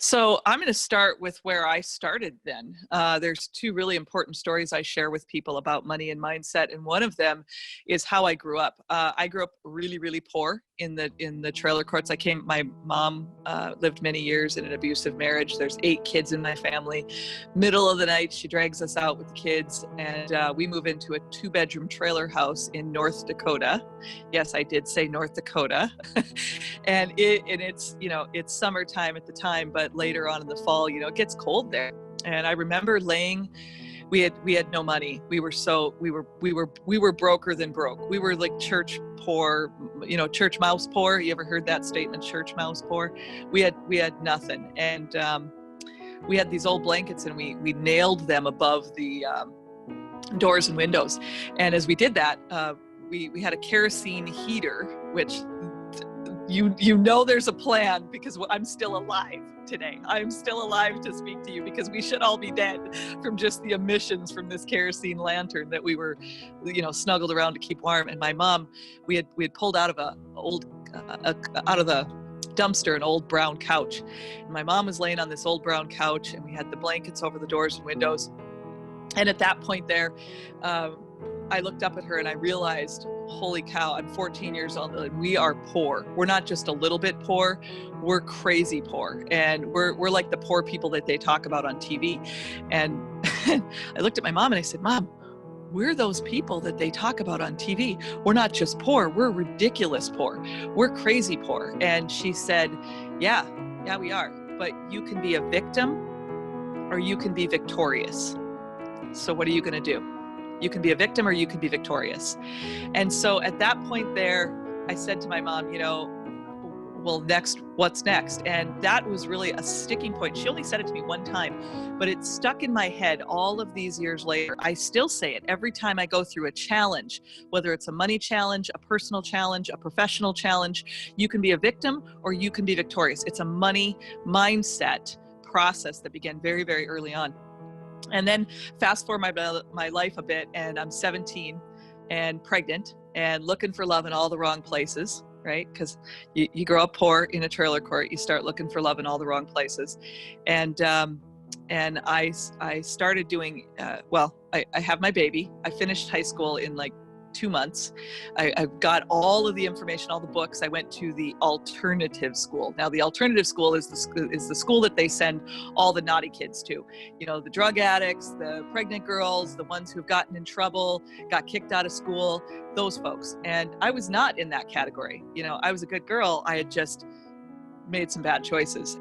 So I'm going to start with where I started then. There's two really important stories I share with people about money and mindset, and one of them is how I grew up. I grew up really, really poor in the trailer courts. My mom lived many years in an abusive marriage. There's 8 kids in my family. Middle of the night, she drags us out with the kids, and we move into a 2-bedroom trailer house in North Dakota. Yes, I did say North Dakota. And it's summertime at the time, but later on in the fall, it gets cold there. And I remember we had no money. We were broker than broke. We were like church poor, church mouse poor. You ever heard that statement, church mouse poor? We had nothing. And we had these old blankets, and we nailed them above the doors and windows. And as we did that, we had a kerosene heater, which there's a plan, because I'm still alive today. I'm still alive to speak to you, because we should all be dead from just the emissions from this kerosene lantern that we were, snuggled around to keep warm. And my mom, we had pulled out of out of the dumpster an old brown couch. And my mom was laying on this old brown couch, and we had the blankets over the doors and windows. And at that point there, I looked up at her and I realized, holy cow, I'm 14 years old and we are poor. We're not just a little bit poor, we're crazy poor. And we're like the poor people that they talk about on TV. And I looked at my mom and I said, Mom, we're those people that they talk about on TV. We're not just poor, we're ridiculous poor. We're crazy poor. And she said, yeah, we are. But you can be a victim or you can be victorious. So what are you going to do? You can be a victim or you can be victorious. And so at that point there, I said to my mom, well, what's next? And that was really a sticking point. She only said it to me one time, but it stuck in my head all of these years later. I still say it every time I go through a challenge, whether it's a money challenge, a personal challenge, a professional challenge. You can be a victim or you can be victorious. It's a money mindset process that began very, very early on. And then fast forward my life a bit, and I'm 17 and pregnant and looking for love in all the wrong places, right? Because you grow up poor in a trailer court, you start looking for love in all the wrong places. And I started doing, I have my baby. I finished high school in like 2 months. I got all of the information, all the books. I went to the alternative school. Now, the alternative school is the school that they send all the naughty kids to. The drug addicts, the pregnant girls, the ones who've gotten in trouble, got kicked out of school, those folks. And I was not in that category. I was a good girl. I had just made some bad choices.